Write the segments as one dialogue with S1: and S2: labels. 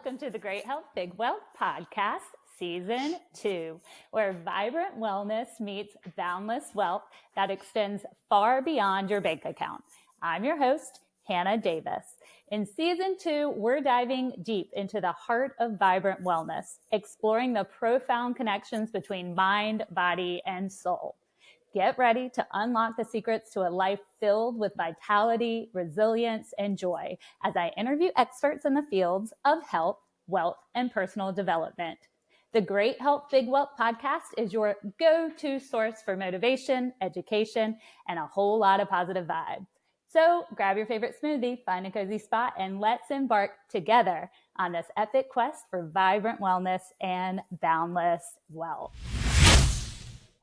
S1: welcome to the Great Health Big Wealth podcast, season 2, where vibrant wellness meets boundless wealth that extends far beyond your bank account. I'm your host, Hannah Davis. In season 2, we're diving deep into the heart of vibrant wellness, exploring the profound connections between mind, body, and soul. Get ready to unlock the secrets to a life filled with vitality, resilience, and joy as I interview experts in the fields of health, wealth, and personal development. The Great Health Big Wealth podcast is your go-to source for motivation, education, and a whole lot of positive vibes. So grab your favorite smoothie, find a cozy spot, and let's embark together on this epic quest for vibrant wellness and boundless wealth.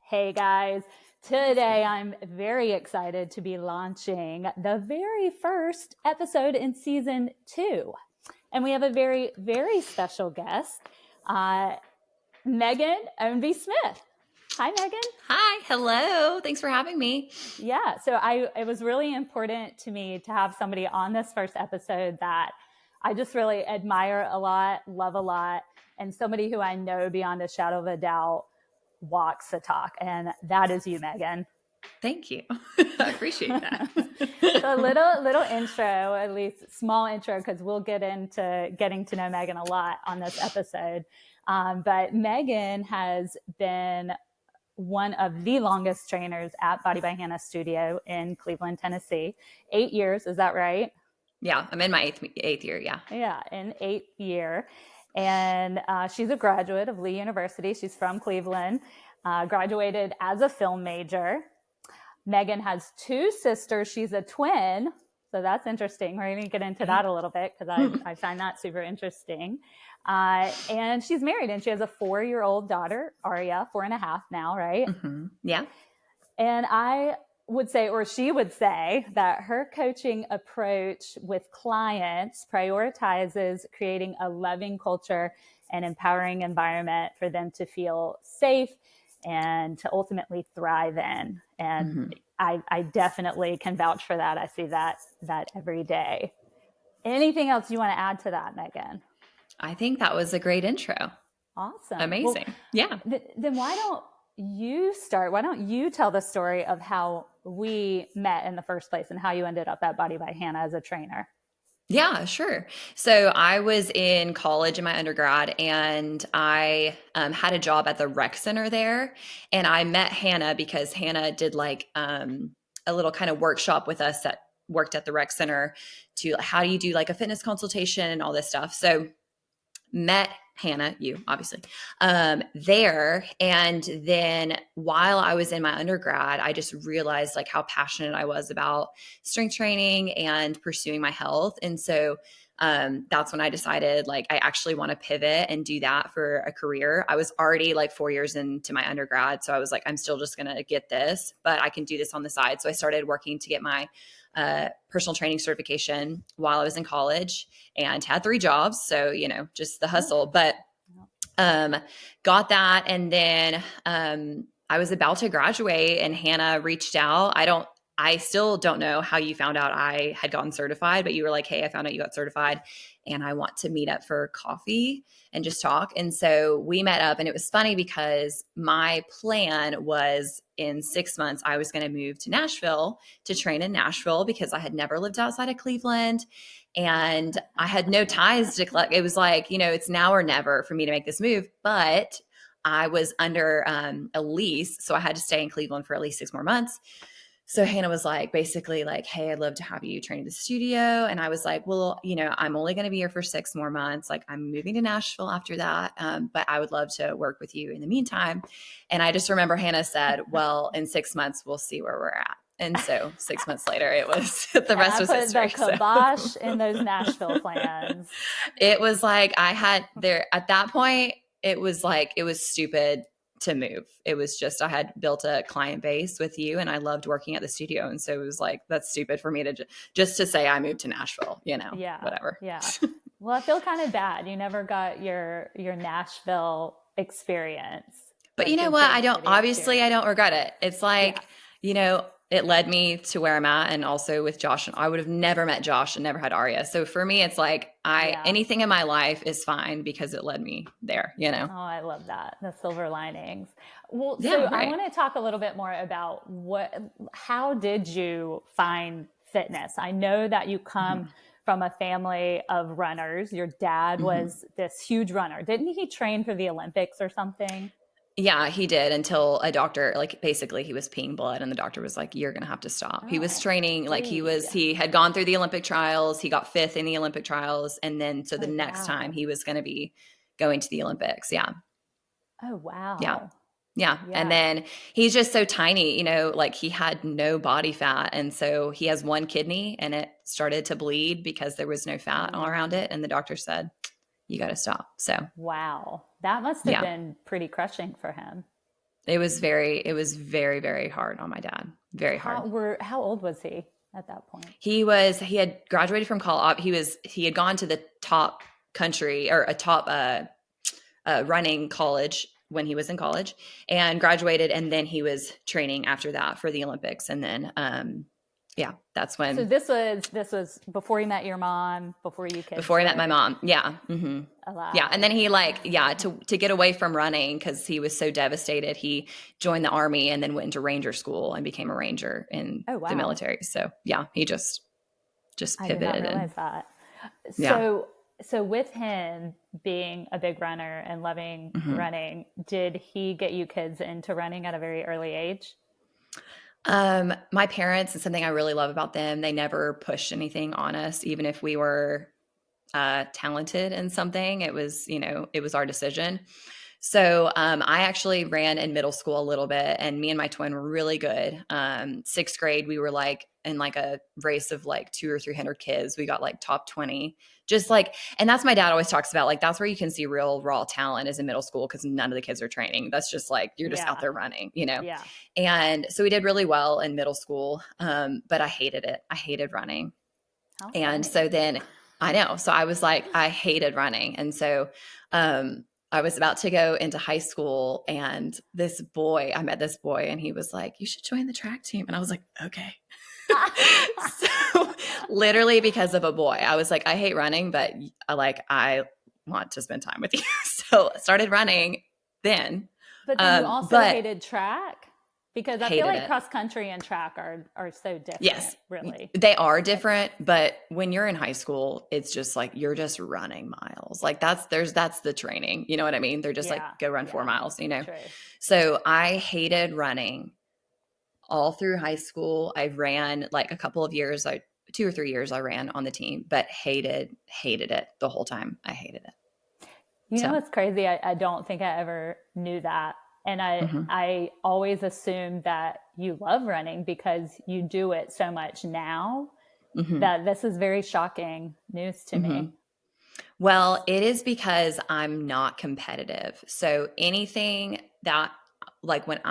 S1: Hey guys. Today, I'm very excited to be launching the very first episode in season 2. And we have a very, very special guest, Megan Ownbey Smith. Hi, Megan.
S2: Hi. Hello. Thanks for having me.
S1: Yeah. So it was really important to me to have somebody on this first episode that I just really admire a lot, love a lot, and somebody who I know beyond a shadow of a doubt walks the talk, and that is you, Megan.
S2: Thank you. I appreciate that.
S1: So a little intro, at least small intro, because we'll get into getting to know Megan a lot on this episode. But Megan has been one of the longest trainers at Body by Hannah Studio in Cleveland, Tennessee. 8 years, is that right?
S2: Yeah, I'm in my eighth year. Yeah.
S1: Yeah, in 8th year. And she's a graduate of Lee University. She's from Cleveland, graduated as a film major. Megan has 2 sisters. She's a twin. So that's interesting. We're going to get into that a little bit because I find that super interesting. And she's married and she has a 4-year-old daughter, Aria, 4.5 now, right?
S2: Mm-hmm. Yeah.
S1: And I would say, or she would say, that her coaching approach with clients prioritizes creating a loving culture and empowering environment for them to feel safe and to ultimately thrive in. And I definitely can vouch for that. I see that every day. Anything else you want to add to that, Megan?
S2: I think that was a great intro.
S1: Awesome.
S2: Amazing.
S1: Well,
S2: yeah.
S1: Then why don't you start? Why don't you tell the story of how we met in the first place and how you ended up at Body by Hannah as a trainer?
S2: Yeah, sure. So I was in college in my undergrad and I had a job at the rec center there. And I met Hannah because Hannah did like a little kind of workshop with us that worked at the rec center to how do you do like a fitness consultation and all this stuff. So met Hannah, you obviously, there. And then while I was in my undergrad, I just realized like how passionate I was about strength training and pursuing my health. And so that's when I decided like I actually want to pivot and do that for a career. I was already like 4 years into my undergrad. So I was like, I'm still just going to get this, but I can do this on the side. So I started working to get my personal training certification while I was in college and had 3 jobs. So, just the hustle, but got that. And then I was about to graduate and Hannah reached out. I still don't know how you found out I had gotten certified, but you were like, hey, I found out you got certified and I want to meet up for coffee and just talk. And so we met up and it was funny because my plan was in 6 months, I was going to move to Nashville to train in Nashville because I had never lived outside of Cleveland and I had no ties to collect. It was like, it's now or never for me to make this move, but I was under a lease. So I had to stay in Cleveland for at least 6 more months. So Hannah was like, basically like, hey, I'd love to have you train at the studio. And I was like, well, I'm only going to be here for 6 more months. Like I'm moving to Nashville after that. But I would love to work with you in the meantime. And I just remember Hannah said, well, in 6 months, we'll see where we're at. And so 6 months later, it was, the rest was history.
S1: The kibosh in those Nashville plans.
S2: It was like I had there at that point, it was like, it was stupid to move. It was just, I had built a client base with you and I loved working at the studio. And so it was like, that's stupid for me to just to say I moved to Nashville, whatever.
S1: Yeah. Well, I feel kind of bad. You never got your Nashville experience.
S2: But you know what? I don't regret it. It's like, it led me to where I'm at. And also with Josh, and I would have never met Josh and never had Arya. So for me, it's like
S1: Yeah.
S2: anything in my life is fine because it led me there, you know?
S1: Oh, I love that. The silver linings. Well, so
S2: Yeah,
S1: I
S2: right.
S1: want to talk a little bit more about how did you find fitness? I know that you come
S2: Mhm.
S1: from a family of runners. Your dad
S2: Mhm.
S1: was this huge runner. Didn't he train for the Olympics or something?
S2: Yeah, he did until a doctor, like basically he was peeing blood and the doctor was like, you're going to have to stop. He was
S1: Oh,
S2: training, like
S1: gee.
S2: he had gone through the Olympic trials. He got fifth in the Olympic trials. And then, so the
S1: Oh,
S2: next time
S1: wow.
S2: he was going to be going to the Olympics. Yeah.
S1: Oh,
S2: Yeah.
S1: wow.
S2: Yeah. And
S1: Yeah.
S2: then he's just so tiny, you know, like he had no body fat. And so he has one kidney and it started to bleed because there was no fat all around it. And the doctor said, you got to stop. So
S1: Wow. That must have
S2: yeah,
S1: been pretty crushing for him.
S2: it was very, very hard on my dad. Very hard.
S1: How old was he at that point?
S2: He had graduated from college. He had gone to the top country or a top running college when he was in college and graduated. And then he was training after that for the Olympics. And then, yeah, that's
S1: So
S2: when,
S1: this was before you met your mom, before you kids
S2: before I met my
S1: were
S2: mom. Yeah. Hmm. Yeah. And
S1: alive.
S2: then he to get away from running cause he was so devastated. He joined the army and then went into ranger school and became a ranger in
S1: Oh,
S2: the
S1: wow.
S2: military. So yeah, he just
S1: I did not
S2: pivoted and
S1: realize that.
S2: yeah.
S1: So with him being a big runner and loving
S2: Hmm.
S1: running, did he get you kids into running at a very early age?
S2: My parents, and something I really love about them, they never pushed anything on us, even if we were talented in something. It was, you know, it was our decision. So I actually ran in middle school a little bit, and me and my twin were really good. Sixth grade, we were like in like a race of like 200 or 300 kids. We got like top 20, just like, and that's my dad always talks about. Like that's where you can see real raw talent is in middle school because none of the kids are training. That's just like you're just out
S1: Yeah.
S2: there running, you know.
S1: Yeah.
S2: And so we did really well in middle school, but I hated it. I hated running.
S1: How
S2: And so
S1: funny.
S2: then I know. So I was like, I hated running. And so I was about to go into high school and I met this boy and he was like, you should join the track team. And I was like, okay. So literally because of a boy, I was like, I hate running, but I want to spend time with you. So I started running then.
S1: But then you also
S2: But
S1: hated track because I feel
S2: hated
S1: like
S2: it.
S1: cross country and track are so
S2: Yes,
S1: different, really.
S2: they are different, but when you're in high school, it's just like you're just running miles. Like that's the training. You know what I mean? They're just like
S1: Yeah.
S2: go run 4
S1: Yeah.
S2: miles, you know.
S1: True.
S2: So I hated running all through high school. I ran like a couple of years, like 2 or 3 years I ran on the team, but hated it the whole time. I hated it.
S1: You know
S2: So,
S1: what's crazy? I don't think I ever knew that. And
S2: mhm,
S1: I always assumed that you love running because you do it so much now
S2: mhm,
S1: that this is very shocking news to me.
S2: mhm. Well, it is because I'm not competitive. So anything that like when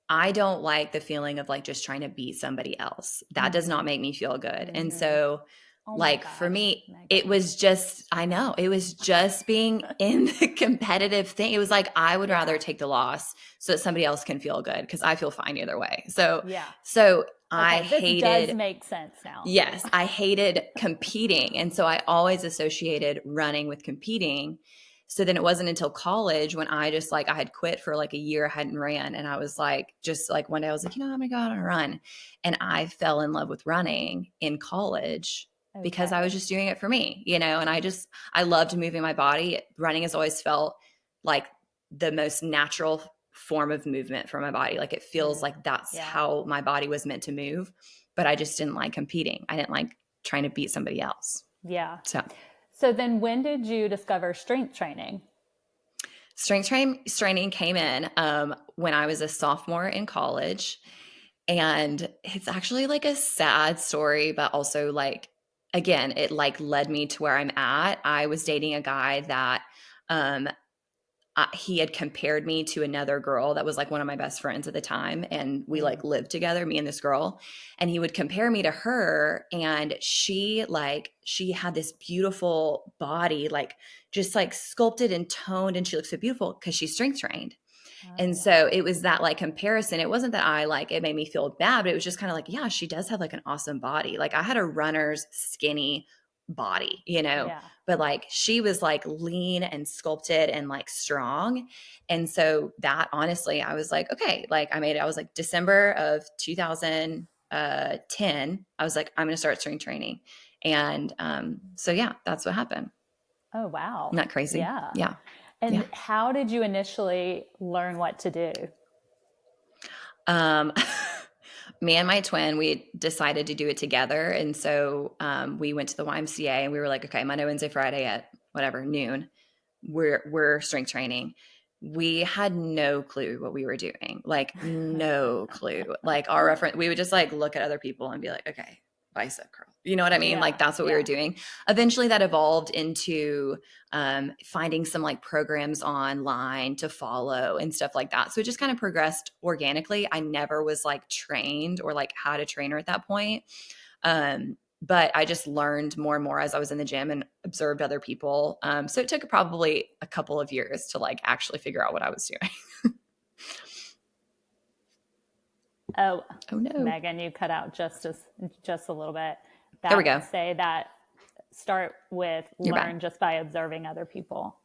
S2: I don't like the feeling of like just trying to beat somebody else. That does not
S1: Hmm.
S2: make me feel good. And
S1: Hmm.
S2: so,
S1: Oh my
S2: like for
S1: gosh.
S2: me,
S1: My
S2: it
S1: goodness.
S2: was just, I know, it was just being in the competitive thing. It was like, I would
S1: Yeah.
S2: rather take the loss so that somebody else can feel good because I feel fine either way. So,
S1: Yeah.
S2: so I
S1: Okay. This does
S2: hated,
S1: make sense now.
S2: yes, I hated competing. And so I always associated running with competing. So then it wasn't until college when I just like I had quit for like a year, I hadn't ran. And I was like, just like one day I was like, you know, I'm gonna go out and run. And I fell in love with running in college because I was
S1: Okay.
S2: just doing it for me, you know, and I loved moving my body. Running has always felt like the most natural form of movement for my body. Like it feels
S1: Mm,
S2: like that's
S1: yeah.
S2: how my body was meant to move. But I just didn't like competing. I didn't like trying to beat somebody else.
S1: Yeah.
S2: So
S1: So then when did you discover strength training?
S2: training came in when I was a sophomore in college. And it's actually like a sad story, but also like, again, it like led me to where I'm at. I was dating a guy that um, he had compared me to another girl that was like one of my best friends at the time. And we
S1: Mm,
S2: like lived together, me and this girl. And he would compare me to her. And she had this beautiful body, like just like sculpted and toned. And she looked so beautiful because she's strength trained. And so it was that like comparison. It wasn't that it made me feel bad, but it was just kind of like, yeah, she does have like an awesome body. Like I had a runner's skinny body,
S1: Yeah.
S2: but like she was like lean and sculpted and like strong. And so that honestly, I was like, okay, like I was like December of 2010. I was like, I'm going to start strength training. And so yeah, that's what happened.
S1: Oh, wow.
S2: Isn't that crazy?
S1: Yeah.
S2: Yeah.
S1: And
S2: Yeah.
S1: how did you initially learn what to do?
S2: Um, Me and my twin, we decided to do it together. And so we went to the YMCA and we were like, okay, Monday, Wednesday, Friday at whatever, noon, we're strength training. We had no clue what we were doing. Like no clue. Like our reference, we would just like look at other people and be like, okay, bicep curl. You know what I mean?
S1: Yeah,
S2: Like that's what we were doing. Eventually that evolved into finding some like programs online to follow and stuff like that. So it just kind of progressed organically. I never was like trained or like had a trainer at that point. But I just learned more and more as I was in the gym and observed other people. So it took probably a couple of years to like actually figure out what I was doing.
S1: Oh
S2: no.
S1: Megan, you cut out just a little bit.
S2: There we go.
S1: Say that start with
S2: You're
S1: learn
S2: back.
S1: just by observing other people.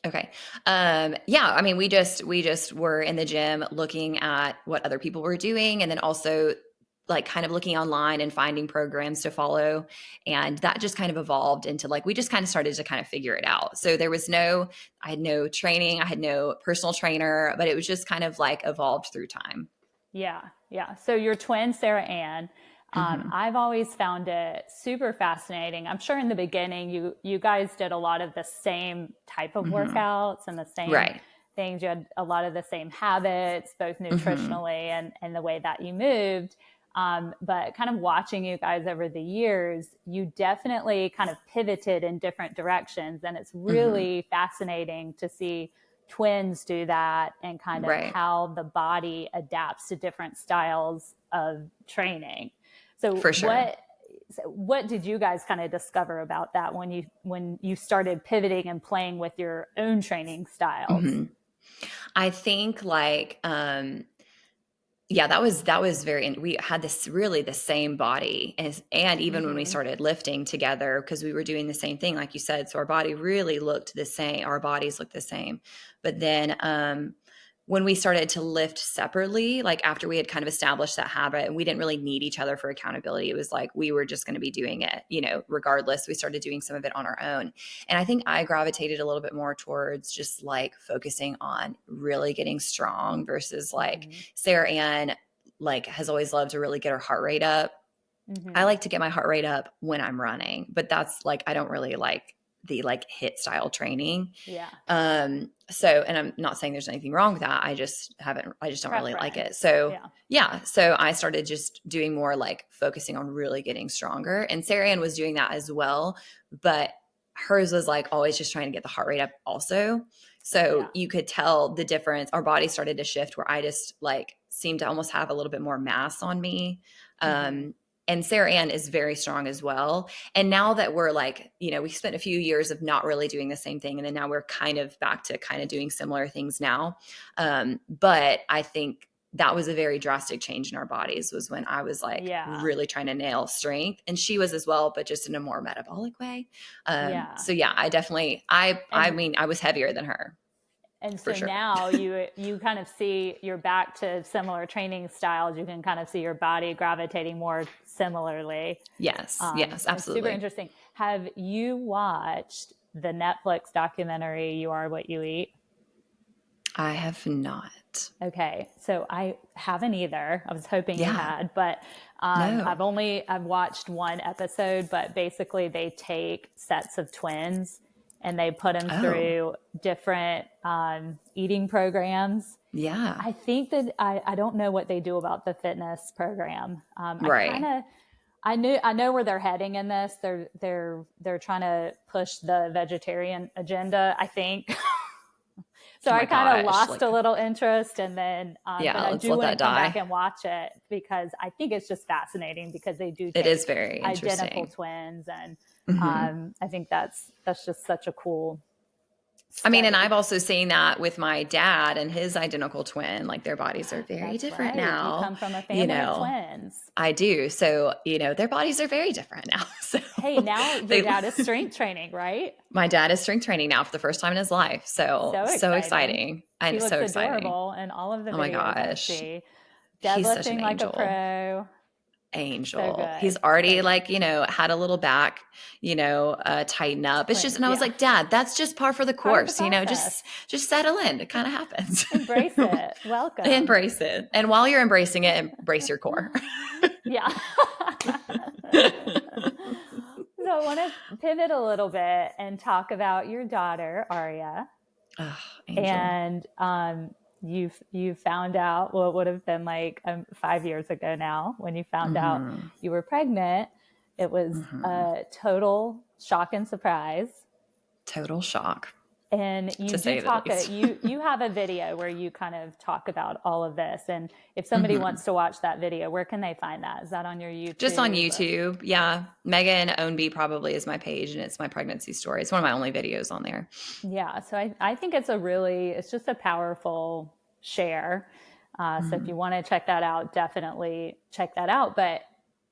S2: Okay. Yeah. I mean, we just were in the gym looking at what other people were doing, and then also like kind of looking online and finding programs to follow. And that just kind of evolved into like, we just kind of started to kind of figure it out. So I had no training, I had no personal trainer, but it was just kind of like evolved through time.
S1: Yeah. Yeah. So your twin, Sarah Ann, I've always found it super fascinating. I'm sure in the beginning, you guys did a lot of the same type of workouts and the same things. You had a lot of the same habits, both nutritionally and the way that you moved. But kind of watching you guys over the years, you definitely kind of pivoted in different directions. And it's really fascinating to see twins do that and kind of how the body adapts to different styles of training. So
S2: for sure.
S1: What did you guys kind of discover about that when you started pivoting and playing with your own training styles?
S2: I think like yeah, that was very, we had this really the same body and even when we started lifting together, because we were doing the same thing, like you said, so our body really looked the same. Our bodies looked the same. But then when we started to lift separately, like after we had kind of established that habit and we didn't really need each other for accountability, it was like we were just going to be doing it, regardless. We started doing some of it on our own. And I think I gravitated a little bit more towards just like focusing on really getting strong versus like Sarah Ann like has always loved to really get her heart rate up. I like to get my heart rate up when I'm running, but that's like, I don't really like the like HIIT style training.
S1: Yeah.
S2: So, and I'm not saying there's anything wrong with that. I just don't really like it. So so I started just doing more like focusing on really getting stronger. And Sarah Ann was doing that as well, but hers was like always just trying to get the heart rate up also. So you could tell the difference. Our body started to shift where I just like seemed to almost have a little bit more mass on me. And Sarah Ann is very strong as well. And now that we're like, we spent a few years of not really doing the same thing. And then now we're kind of back to kind of doing similar things now. But I think that was a very drastic change in our bodies was when I was like really trying to nail strength. And she was as well, but just in a more metabolic way. So yeah, I definitely, I mean, I was heavier than her.
S1: And so now you kind of see you're back to similar training styles. You can kind of see your body gravitating more similarly.
S2: Yes. Yes, absolutely.
S1: Super interesting. Have you watched the Netflix documentary, You Are What You Eat?
S2: I have not.
S1: Okay. So I haven't either. I was hoping you had, but I've watched one episode, but basically they take sets of twins and they put them through different eating programs.
S2: Yeah.
S1: I think that I don't know what they do about the fitness program. I know where they're heading in this. They're trying to push the vegetarian agenda, I think. So I kind of lost a little interest, and then but I do want to come back and watch it because I think it's just fascinating because they do.
S2: It is very
S1: identical twins, and I think that's just such a cool
S2: I mean, and
S1: study.
S2: I've also seen that with my dad and his identical twin. Like their bodies are very
S1: That's
S2: different
S1: right. You
S2: now,
S1: come from a
S2: you
S1: family of
S2: know.
S1: twins.
S2: I do. So, their bodies are very different now. So
S1: Hey, now your
S2: they
S1: dad is strength training, right?
S2: my dad is strength training now for the first time in his life. So,
S1: So
S2: so
S1: exciting.
S2: exciting.
S1: He
S2: And
S1: looks
S2: so exciting.
S1: adorable in all of the
S2: Oh my
S1: videos I
S2: gosh.
S1: see.
S2: He's such
S1: Deadlifting
S2: an
S1: like a
S2: angel.
S1: pro. So
S2: Angel. He's
S1: good.
S2: already
S1: So good.
S2: like, had a little back, tighten up. It's just, and I was
S1: Yeah.
S2: like, Dad, that's just par for the
S1: Part of the
S2: course,
S1: process.
S2: just settle in. It kind of happens.
S1: Embrace it. Welcome.
S2: Embrace it. And while you're embracing it, embrace your core.
S1: Yeah. So I want to pivot a little bit and talk about your daughter, Aria.
S2: Oh, angel.
S1: And you found out, well, it would have been like 5 years ago now when you found out
S2: Mm-hmm.
S1: you were pregnant. It was
S2: Mm-hmm.
S1: a total shock and surprise.
S2: Total shock,
S1: And you
S2: to
S1: do
S2: say the
S1: talk,
S2: least.
S1: you have a video where you kind of talk about all of this. And if somebody
S2: Mm-hmm.
S1: wants to watch that video, where can they find that? Is that on your
S2: Just on
S1: YouTube?
S2: YouTube. Yeah. Megan Ownbey probably is my page, and it's my pregnancy story. It's one of my only videos on there.
S1: Yeah. So I think it's just a powerful share. So if
S2: Mm-hmm.
S1: you want to check that out, definitely check that out. But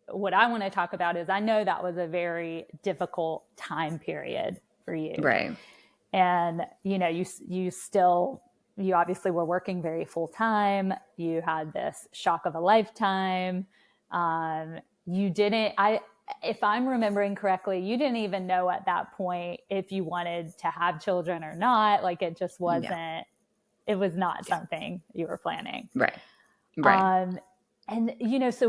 S1: what I want to talk about is I know that was a very difficult time period for you.
S2: Right.
S1: And, you obviously were working very full time. You had this shock of a lifetime. You didn't, if I'm remembering correctly, you didn't even know at that point if you wanted to have children or not. Like it just
S2: Yeah.
S1: wasn't, it was not something you were planning.
S2: Right. Right.
S1: And, so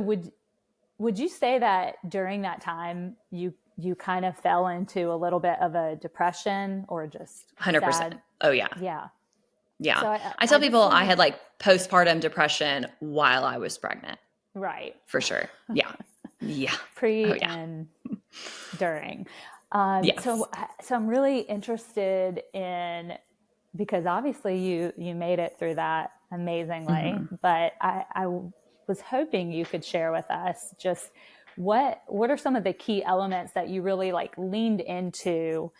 S1: would you say that during that time you kind of fell into a little bit of a depression or just
S2: 100%.
S1: sad?
S2: Oh yeah.
S1: Yeah.
S2: Yeah.
S1: So
S2: I tell
S1: just
S2: people I
S1: wanna,
S2: had like postpartum depression while I was pregnant.
S1: right.
S2: For sure. Yeah. Yeah. Oh
S1: Pre
S2: yeah.
S1: and during.
S2: Yes.
S1: So I'm really interested in, because obviously you made it through that amazingly,
S2: Mm-hmm.
S1: but I was hoping you could share with us just what are some of the key elements that you really like leaned into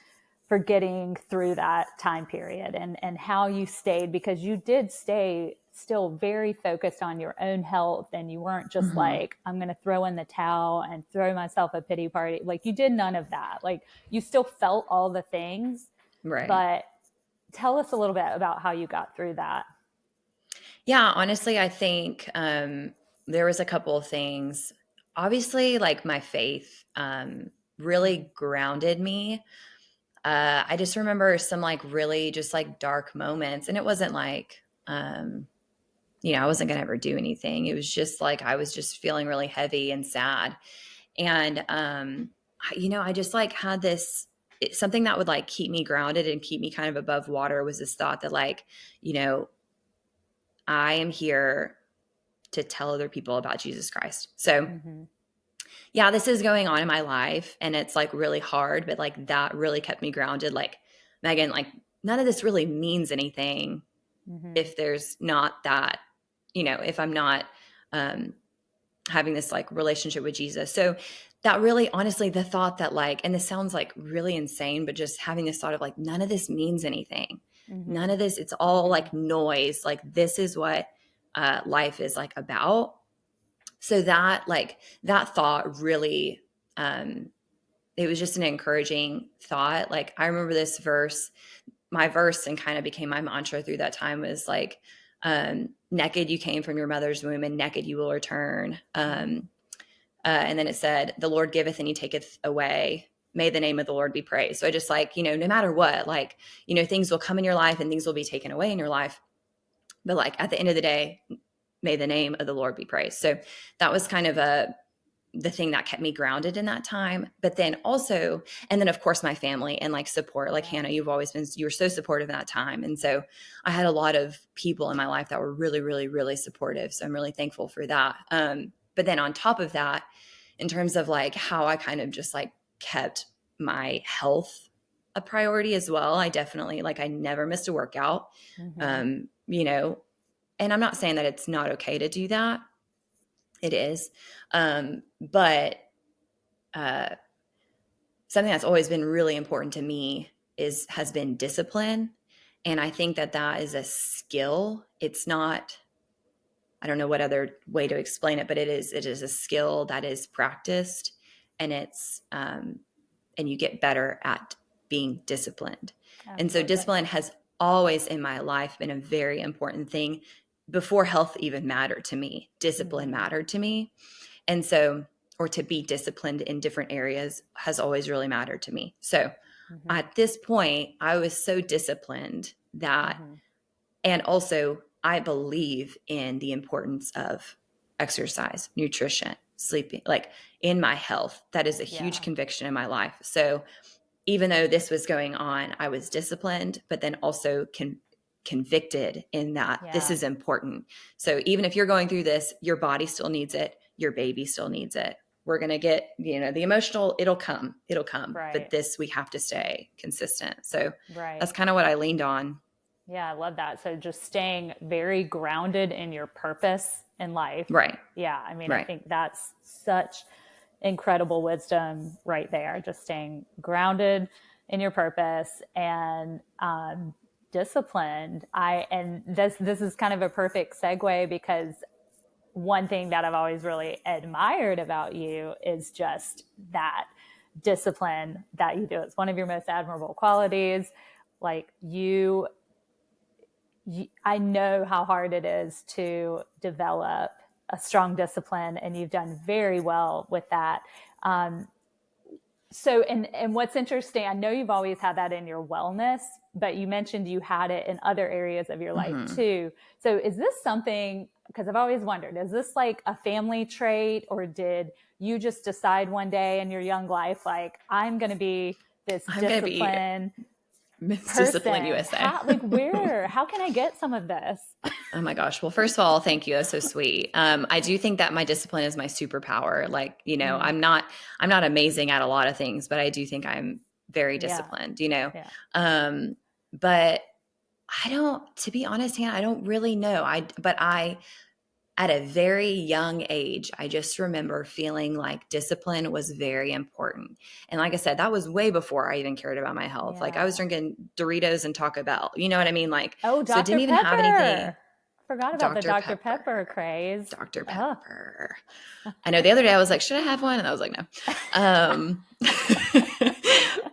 S1: for getting through that time period, and how you stayed, because you did stay still very focused on your own health, and you weren't just
S2: Mm-hmm.
S1: like, I'm going to throw in the towel and throw myself a pity party. Like you did none of that. Like you still felt all the things,
S2: Right.
S1: but tell us a little bit about how you got through that.
S2: Yeah. Honestly, I think there was a couple of things. Obviously, like my faith really grounded me. I just remember some like really just like dark moments, and it wasn't like, I wasn't going to ever do anything. It was just like, I was just feeling really heavy and sad. And, I just like had something that would like keep me grounded and keep me kind of above water was this thought that like, you know, I am here to tell other people about Jesus Christ. So
S1: Mm-hmm.
S2: yeah, this is going on in my life and it's like really hard, but like that really kept me grounded. Like Megan, like none of this really means anything
S1: Mm-hmm.
S2: if there's not that, if I'm not having this like relationship with Jesus. So that really, honestly, the thought that like, and this sounds like really insane, but just having this thought of like, none of this means anything.
S1: Mm-hmm.
S2: None of this, it's all like noise. Like this is what life is like about. So that like that thought really, it was just an encouraging thought. Like I remember this verse, my verse, and kind of became my mantra through that time was like, naked you came from your mother's womb and naked you will return. And then it said, the Lord giveth and he taketh away. May the name of the Lord be praised. So I just like, no matter what, like, things will come in your life and things will be taken away in your life. But like at the end of the day, may the name of the Lord be praised. So that was kind of the thing that kept me grounded in that time. But then also, and then of course my family and like support, like Hannah, you were so supportive in that time. And so I had a lot of people in my life that were really, really, really supportive. So I'm really thankful for that. But then on top of that, in terms of like how I kind of just like kept my health a priority as well, I definitely like, I never missed a workout, and I'm not saying that it's not okay to do that. It is. But something that's always been really important to me has been discipline. And I think that that is a skill. It's not, I don't know what other way to explain it, but it is a skill that is practiced, and and you get better at being disciplined. And so
S1: Absolutely.
S2: discipline has always in my life been a very important thing. Before health even mattered to me, discipline mattered to me. And so, or to be disciplined in different areas has always really mattered to me. So at this point, I was so disciplined that, and also I believe in the importance of exercise, nutrition, sleeping, like in my health. That is a huge conviction in my life. So even though this was going on, I was disciplined, but then also convicted in that this is important. So even if you're going through this, your body still needs it. Your baby still needs it. We're going to get, the emotional, it'll come,
S1: Right.
S2: but this, we have to stay consistent. So
S1: Right.
S2: that's kind of what I leaned on.
S1: Yeah, I love that. So just staying very grounded in your purpose in life.
S2: Right.
S1: Yeah. I mean,
S2: Right.
S1: I think that's such incredible wisdom right there. Just staying grounded in your purpose and disciplined. And this is kind of a perfect segue, because one thing that I've always really admired about you is just that discipline that you do. It's one of your most admirable qualities. Like I know how hard it is to develop a strong discipline, and you've done very well with that. So, and what's interesting, I know you've always had that in your wellness, but you mentioned you had it in other areas of your life too. So is this something, because I've always wondered, is this like a family trait, or did you just decide one day in your young life, like, I'm going to be this discipline
S2: Miss Discipline USA.
S1: How can I get some of this?
S2: Oh my gosh. Well, first of all, thank you. That's so sweet. I do think that my discipline is my superpower. Like, I'm not amazing at a lot of things, but I do think I'm very disciplined, but I don't, to be honest, Hannah, I don't really know. At a very young age, I just remember feeling like discipline was very important. And like I said, that was way before I even cared about my health. Like I was drinking Doritos and Taco Bell. You know what I mean? Like,
S1: Dr.
S2: so it didn't even have anything.
S1: Forgot about the Dr. Pepper craze.
S2: Dr. Pepper. I know the other day I was like, should I have one? And I was like, no.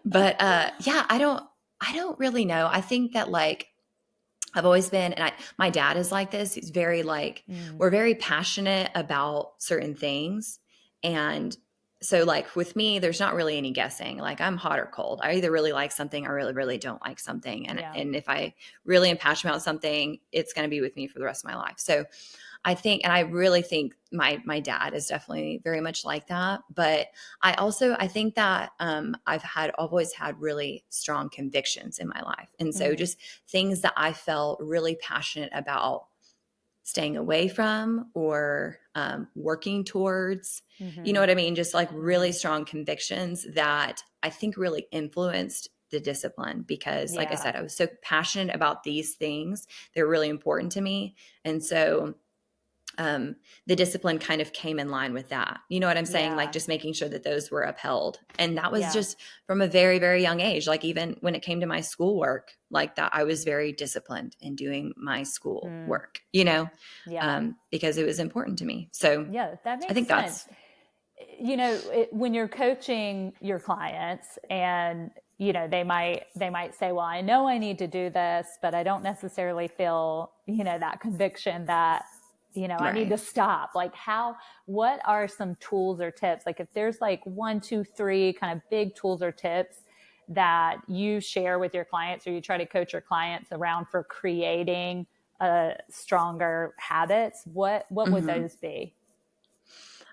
S2: But yeah, I don't really know. I think that like, I've always been, and my dad is like this. He's very like, we're very passionate about certain things. And so like with me, there's not really any guessing. Like I'm hot or cold. I either really like something or really, really don't like something. And if I really am passionate about something, it's going to be with me for the rest of my life. So I think, and I really think my dad is definitely very much like that. But I think that I've always had really strong convictions in my life. And so just things that I felt really passionate about staying away from or working towards, you know what I mean? Just like really strong convictions that I think really influenced the discipline, because like I said, I was so passionate about these things. They're really important to me. And so the discipline kind of came in line with that. You know what I'm saying? Like just making sure that those were upheld. And that was just from a very, very young age. Like even when it came to my schoolwork, like that, I was very disciplined in doing my school work, because it was important to me. So
S1: that makes
S2: I think
S1: sense. When you're coaching your clients and, they might say, well, I know I need to do this, but I don't necessarily feel, that conviction that, I need to stop. Like what are some tools or tips? Like if there's like 1, 2, 3 kind of big tools or tips that you share with your clients, or you try to coach your clients around for creating stronger habits, what would those be?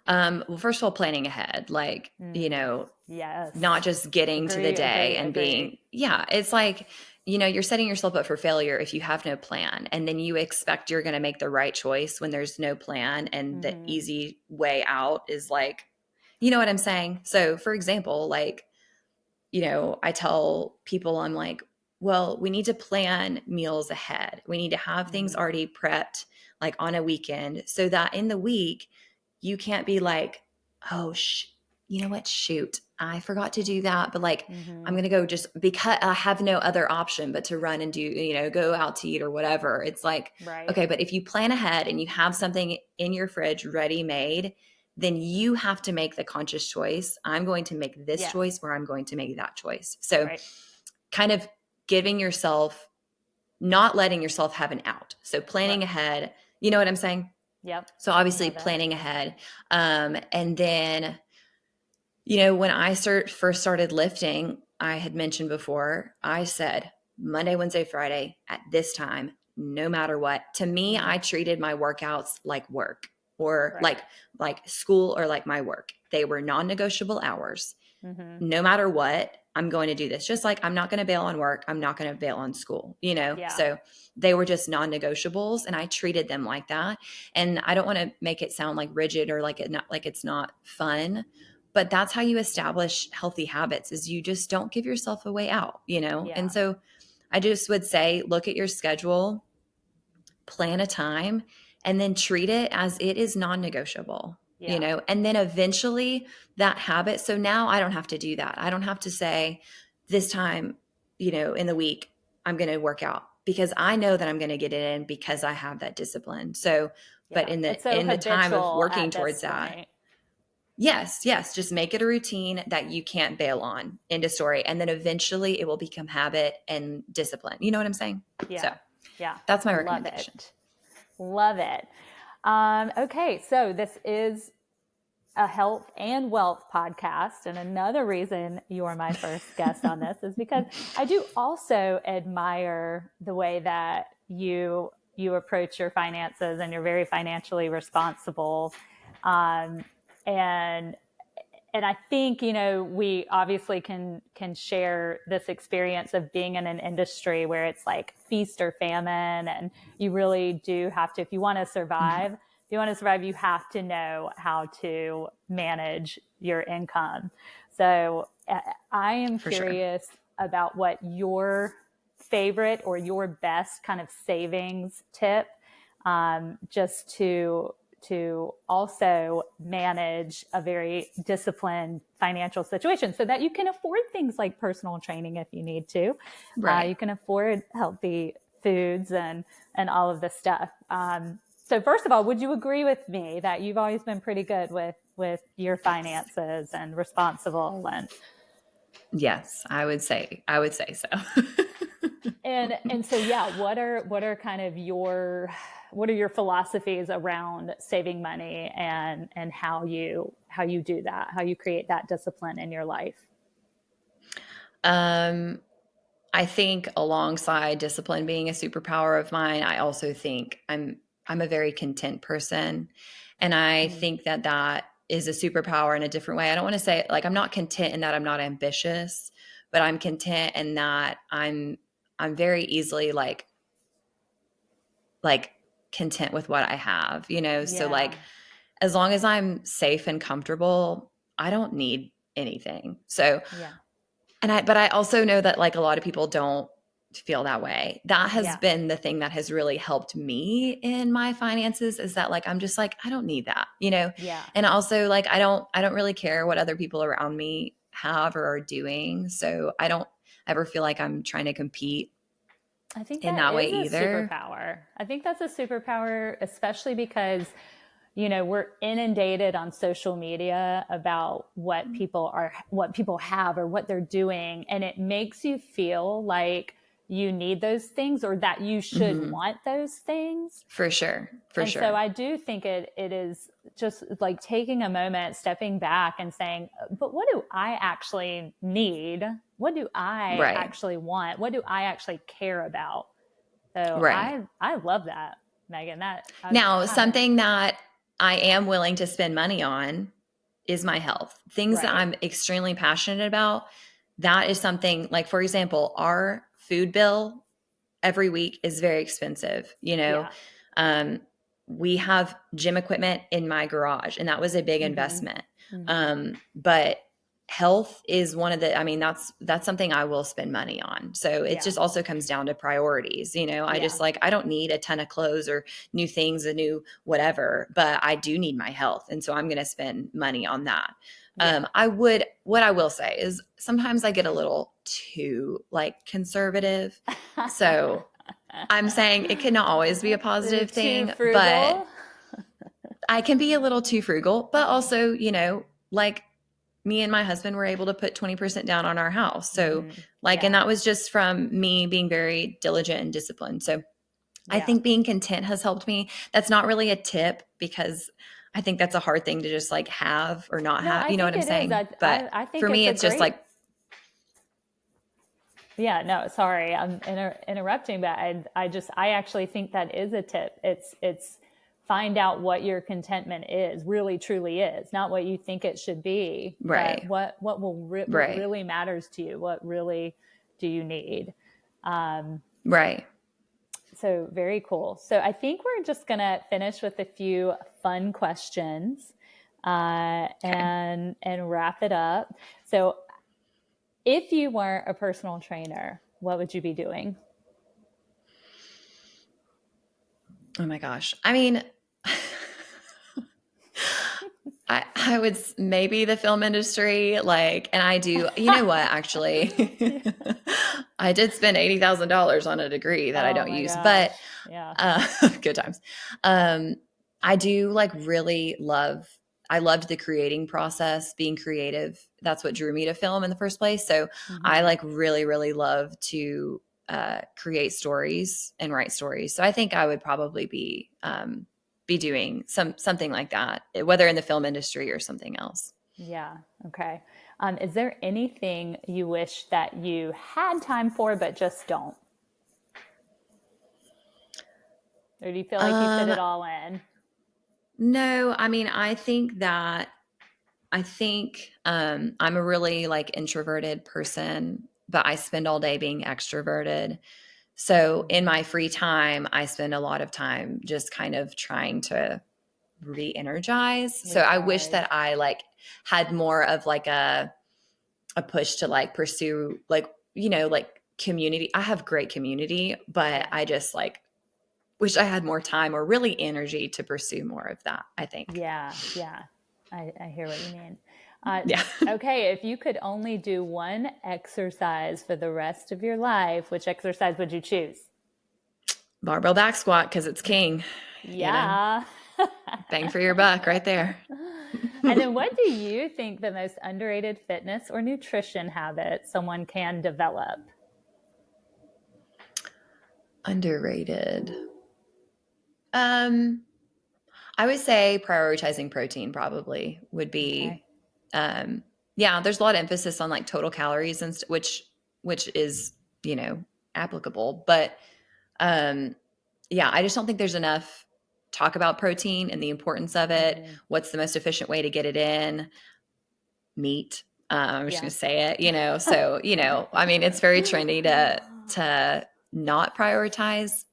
S2: Well, first of all, planning ahead, like, not just getting to the day and being, it's like, you're setting yourself up for failure if you have no plan, and then you expect you're going to make the right choice when there's no plan, and the easy way out is like, you know what I'm saying? So for example, like, I tell people, I'm like, well, we need to plan meals ahead. We need to have things already prepped, like on a weekend, so that in the week, you can't be like, oh, you know what? Shoot. I forgot to do that, but like, I'm
S1: Mm-hmm.
S2: going to go just because I have no other option but to run and do, go out to eat or whatever. It's like,
S1: Right.
S2: okay, but if you plan ahead and you have something in your fridge ready made, then you have to make the conscious choice. I'm going to make this
S1: Yes.
S2: choice, or I'm going to make that choice. So
S1: Right.
S2: kind of giving yourself, not letting yourself have an out. So planning
S1: Right.
S2: ahead, you know what I'm saying?
S1: Yep.
S2: So obviously
S1: Love it.
S2: planning ahead. And then, when I first started lifting, I had mentioned before, I said Monday, Wednesday, Friday at this time, no matter what. To me,
S1: Mm-hmm.
S2: I treated my workouts like work, or
S1: Right.
S2: like school, or like my work. They were non-negotiable hours.
S1: Mm-hmm.
S2: No matter what, I'm going to do this. Just like I'm not going to bail on work, I'm not going to bail on school.
S1: Yeah.
S2: So they were just non-negotiables, and I treated them like that. And I don't want to make it sound like rigid or like it's not fun, but that's how you establish healthy habits, is you just don't give yourself a way out. And
S1: Yeah.
S2: so I just would say, look at your schedule, plan a time, and then treat it as it is non-negotiable,
S1: Yeah.
S2: and then eventually that habit. So now I don't have to do that. I don't have to say this time, in the week, I'm going to work out, because I know that I'm going to get it in because I have that discipline. So, but
S1: Yeah. It's so
S2: in the time of
S1: habitual
S2: working
S1: at this
S2: towards that,
S1: point.
S2: yes, just make it a routine that you can't bail on. End of story. And then eventually it will become habit and discipline. You know what I'm saying? So
S1: Yeah. Yeah.
S2: that's my
S1: Love
S2: recommendation.
S1: it. Love it. Okay. So this is a health and wealth podcast. And another reason you're my first guest on this is because I do also admire the way that you approach your finances, and you're very financially responsible. Um, and and I think, we obviously can share this experience of being in an industry where it's like feast or famine, and you really do have to, if you want to survive,
S2: Mhm.
S1: you have to know how to manage your income. So I am
S2: For sure.
S1: curious about what your favorite or your best kind of savings tip, just to also manage a very disciplined financial situation so that you can afford things like personal training if you need to.
S2: Right.
S1: You can afford healthy foods and all of this stuff. So first of all, would you agree with me that you've always been pretty good with your finances and responsible
S2: Yes, I would say so.
S1: and so yeah, what are kind of your philosophies around saving money and how you do that, how you create that discipline in your life?
S2: um I think alongside discipline being a superpower of mine, I also think I'm a very content person, and I
S1: Mm,
S2: think that is a superpower in a different way. I don't want to say, like, I'm not content in that I'm not ambitious, but I'm content in that I'm very easily like content with what I have. So
S1: yeah.
S2: like, as long as I'm safe and comfortable, I don't need anything. So,
S1: Yeah.
S2: but I also know that like a lot of people don't feel that way. That has
S1: Yeah.
S2: been the thing that has really helped me in my finances, is that like I'm just like, I don't need that.
S1: Yeah.
S2: And also like I don't really care what other people around me have or are doing. So I don't ever feel like I'm trying to compete
S1: I think
S2: in
S1: that
S2: that way
S1: is a
S2: either.
S1: superpower. I think that's a superpower, especially because, we're inundated on social media about what people have or what they're doing. And it makes you feel like you need those things or that you should
S2: Hmm.
S1: want those things.
S2: For sure. For
S1: And so
S2: sure.
S1: I do think it is just like taking a moment, stepping back and saying, but what do I actually need? What do I
S2: Right.
S1: actually want? What do I actually care about? So
S2: Right.
S1: I love that, Megan. That
S2: Now,
S1: I
S2: something that I am willing to spend money on is my health. Things that
S1: right.
S2: I'm extremely passionate about. That is something, like, for example, our food bill every week is very expensive.
S1: Yeah.
S2: Um, we have gym equipment in my garage, and that was a big
S1: Mm-hmm.
S2: investment.
S1: Mm-hmm.
S2: But health is one of the, I mean, that's something I will spend money on. So it
S1: Yeah.
S2: just also comes down to priorities. I
S1: Yeah.
S2: just like, I don't need a ton of clothes or new things, a new whatever, but I do need my health. And so I'm going to spend money on that.
S1: Yeah.
S2: What I will say is sometimes I get a little too like conservative. So I'm saying it cannot always be a positive thing, but I can be a little too frugal, but also, like me and my husband were able to put 20% down on our house. So and that was just from me being very diligent and disciplined. So I think being content has helped me. That's not really a tip because I think that's a hard thing to just like have or not have, you know what I'm saying? But
S1: I think
S2: for me, it's just like,
S1: yeah, no, sorry, I'm interrupting, but I actually think that is a tip. It's find out what your contentment is, really, truly is, not what you think it should be,
S2: right?
S1: But what really matters to you, what really do you need?
S2: Right.
S1: So very cool. So I think we're just going to finish with a few fun questions and wrap it up. So if you weren't a personal trainer, what would you be doing?
S2: Oh my gosh. I mean, I would maybe the film industry, and I do, you know what, actually, I did spend $80,000 on a degree that I don't use,
S1: gosh.
S2: but good times. I do I loved the creating process, being creative. That's what drew me to film in the first place. So I really, really love to create stories and write stories. So I think I would probably be doing something like that, whether in the film industry or something else.
S1: Yeah. Okay. Is there anything you wish that you had time for, but just don't? Or do you feel like you fit it all in?
S2: No, I mean, I think I'm a really introverted person, but I spend all day being extroverted. So in my free time, I spend a lot of time just kind of trying to re-energize. So I wish that I had more of a push to pursue community. I have great community, but I just wish I had more time or really energy to pursue more of that, I think.
S1: Yeah. I hear what you mean.
S2: Yeah.
S1: Okay. If you could only do one exercise for the rest of your life, which exercise would you choose?
S2: Barbell back squat, because it's king.
S1: Yeah.
S2: Bang for your buck right there.
S1: And then what do you think the most underrated fitness or nutrition habit someone can develop?
S2: Underrated. I would say prioritizing protein probably would be, there's a lot of emphasis on total calories and which is, applicable, but, I just don't think there's enough talk about protein and the importance of it. What's the most efficient way to get it in? Meat. I'm just going to say it, so, I mean, it's very trendy to not prioritize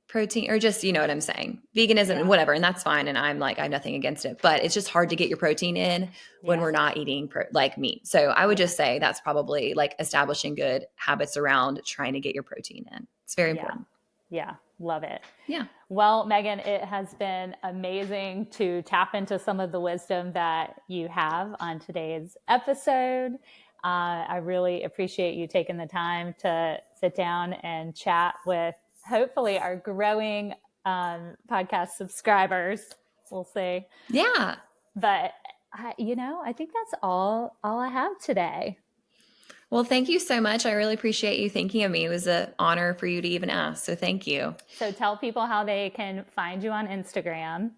S2: protein or just, you know what I'm saying? Veganism and whatever. And that's fine. And I'm I have nothing against it, but it's just hard to get your protein in when we're not eating meat. So I would just say that's probably establishing good habits around trying to get your protein in. It's very important.
S1: Yeah. Love it.
S2: Yeah.
S1: Well, Megan, it has been amazing to tap into some of the wisdom that you have on today's episode. I really appreciate you taking the time to sit down and chat with hopefully our growing podcast subscribers. We'll see.
S2: Yeah.
S1: But, I think that's all I have today.
S2: Well, thank you so much. I really appreciate you thinking of me. It was an honor for you to even ask. So thank you.
S1: So tell people how they can find you on Instagram.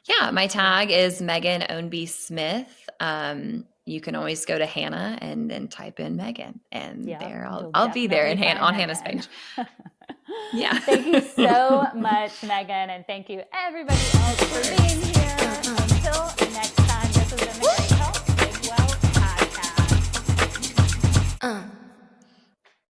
S2: Yeah, my tag is Megan Ownbey Smith. You can always go to Hannah and then type in Megan, and there I'll be there on Hannah's page. Yeah.
S1: Thank you so much, Megan, and thank you everybody else for being here. Until